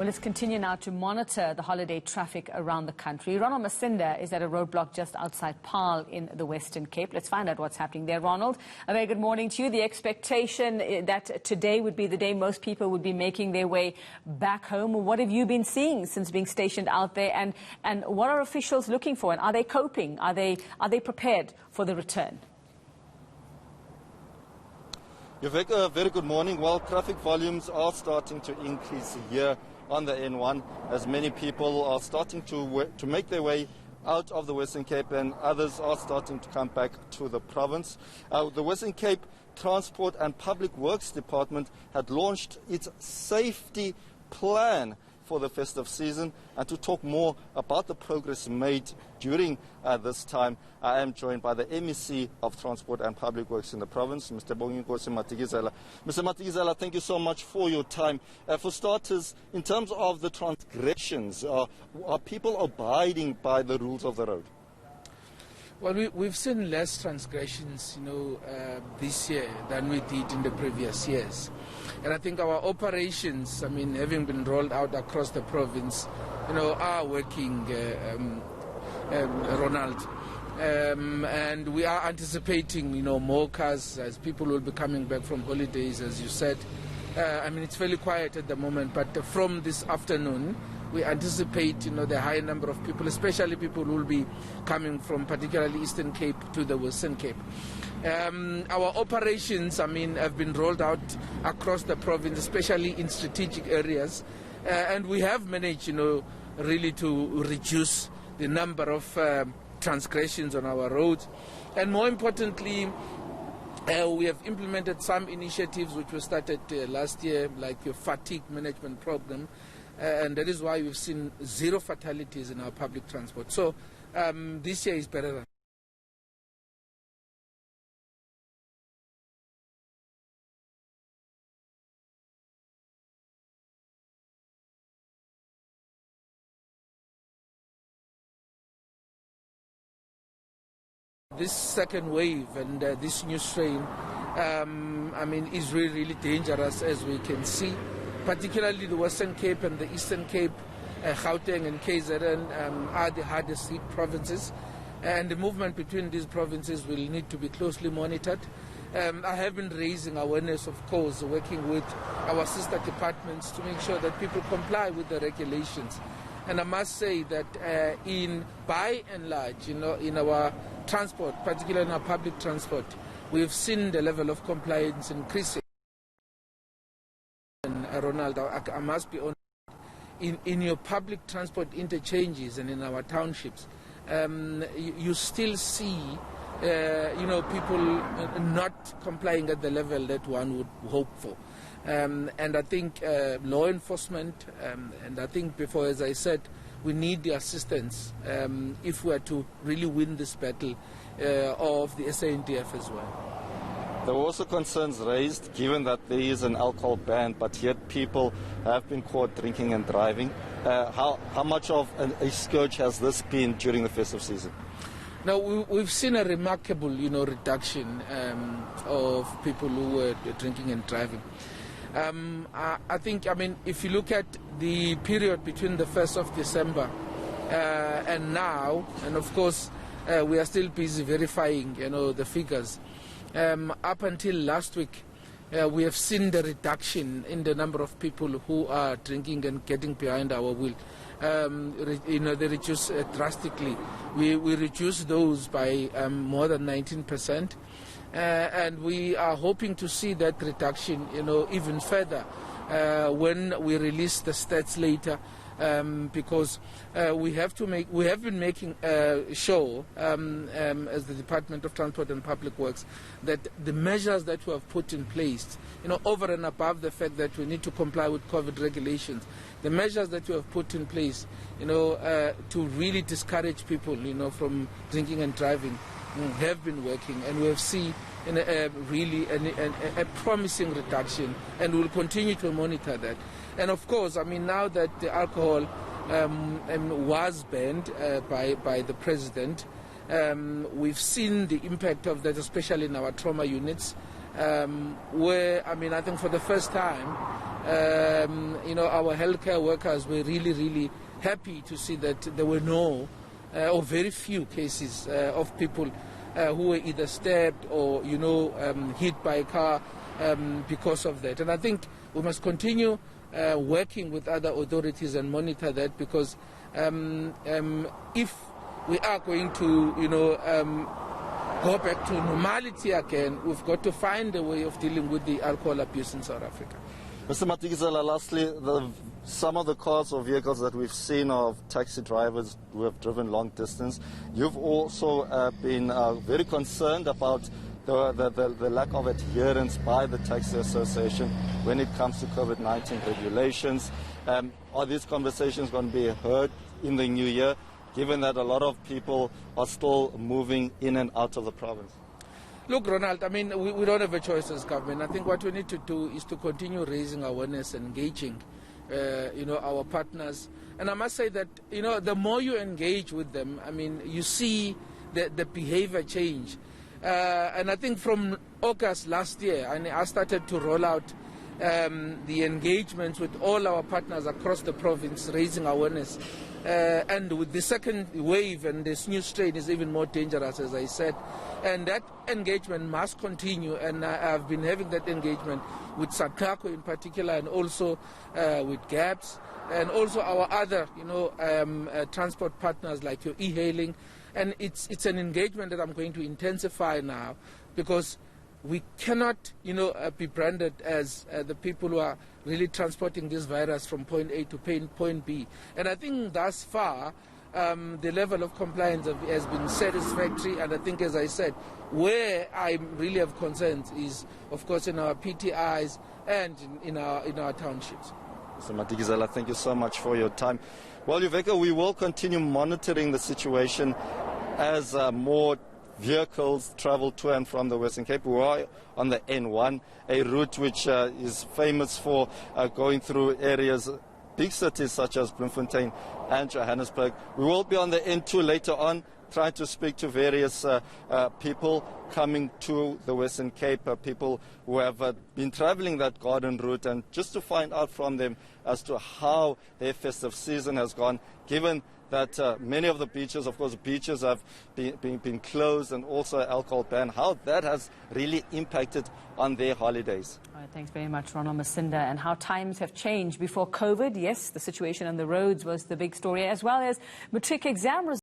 Well, let's continue now to monitor the holiday traffic around the country. Ronald Masinda is at a roadblock just outside Paarl in the Western Cape. Let's find out what's happening there. Ronald, a very good morning to you. The expectation that today would be the day most people would be making their way back home. What have you been seeing since being stationed out there, and what are officials looking for, and are they coping? Are they prepared for the return? Viveka, a very good morning. Well, traffic volumes are starting to increase here on the N1 as many people are starting to make their way out of the Western Cape, and others are starting to come back to the province. The Western Cape Transport and Public Works Department had launched its safety plan for the festive season, and to talk more about the progress made during this time, I am joined by the MEC of Transport and Public Works in the province, Mr. Matikizela. Mr. Matikizela, thank you so much for your time. For starters, in terms of the transgressions, are people abiding by the rules of the road? Well, we've seen less transgressions, this year than we did in the previous years. And I think our operations, having been rolled out across the province, are working, Ronald. And we are anticipating, more cars as people will be coming back from holidays, as you said. It's fairly quiet at the moment, but from this afternoon, we anticipate, the high number of people, especially people who will be coming from particularly Eastern Cape to the Western Cape. Our operations, have been rolled out across the province, especially in strategic areas, and we have managed, really to reduce the number of transgressions on our roads. And more importantly, we have implemented some initiatives which were started last year, like your fatigue management program, and that is why we've seen 0 fatalities in our public transport. So this year is better than. This second wave and this new strain, is really dangerous, as we can see. Particularly the Western Cape and the Eastern Cape, Gauteng and KZN are the hardest hit provinces, and the movement between these provinces will need to be closely monitored. I have been raising awareness, of course, working with our sister departments to make sure that people comply with the regulations. And I must say that by and large, in our transport, particularly in our public transport, we've seen the level of compliance increasing. Ronald, I must be honest, in your public transport interchanges and in our townships, you still see, people not complying at the level that one would hope for. And I think law enforcement, and I think before, as I said, we need the assistance if we are to really win this battle of the SANDF as well. There were also concerns raised, given that there is an alcohol ban, but yet people have been caught drinking and driving. How much of a scourge has this been during the festive season? Now, we've seen a remarkable, reduction of people who were drinking and driving. I think, if you look at the period between the 1st of December and now, and of course, we are still busy verifying, the figures. Up until last week, we have seen the reduction in the number of people who are drinking and getting behind our wheel. They reduce drastically. We reduced those by more than 19%, and we are hoping to see that reduction, even further when we release the stats later. Because we have been making sure, as the Department of Transport and Public Works, that the measures that we have put in place, over and above the fact that we need to comply with COVID regulations, the measures that we have put in place, to really discourage people, from drinking and driving, have been working, and we have seen really a promising reduction, and we'll continue to monitor that. And of course, now that the alcohol was banned by the president, we've seen the impact of that, especially in our trauma units, where, I think for the first time, Our healthcare workers were really, really happy to see that there were no or very few cases of people who were either stabbed or, hit by a car because of that. And I think we must continue working with other authorities and monitor that, because if we are going to, go back to normality again, we've got to find a way of dealing with the alcohol abuse in South Africa. Mr. Matikizela, lastly, some of the cars or vehicles that we've seen of taxi drivers who have driven long distance, you've also been very concerned about the lack of adherence by the Taxi Association when it comes to COVID-19 regulations. Are these conversations going to be heard in the new year, given that a lot of people are still moving in and out of the province? Look, Ronald, we don't have a choice as government. I think what we need to do is to continue raising awareness and engaging, our partners. And I must say that, the more you engage with them, you see the behavior change. And I think from August last year, I started to roll out the engagements with all our partners across the province, raising awareness. And with the second wave and this new strain is even more dangerous, as I said. And that engagement must continue, and I've been having that engagement with SATACO in particular, and also with GAPS, and also our other, transport partners like your e-hailing. And it's an engagement that I'm going to intensify now, because we cannot, be branded as the people who are really transporting this virus from point A to point B. And I think thus far, the level of compliance has been satisfactory. And I think, as I said, where I really have concerns is, of course, in our PTIs and in our townships. Mr. Matikizela, thank you so much for your time. Well, Uveka, we will continue monitoring the situation as more vehicles travel to and from the Western Cape. We are on the N1, a route which is famous for going through areas, big cities such as Bloemfontein and Johannesburg. We will be on the N2 later on, trying to speak to various people coming to the Western Cape, people who have been traveling that garden route, and just to find out from them as to how their festive season has gone, given that many of the beaches, of course, beaches have been closed, and also alcohol ban, how that has really impacted on their holidays. All right, thanks very much, Ronald Masinda. And how times have changed. Before COVID, yes, the situation on the roads was the big story, as well as matric exam results.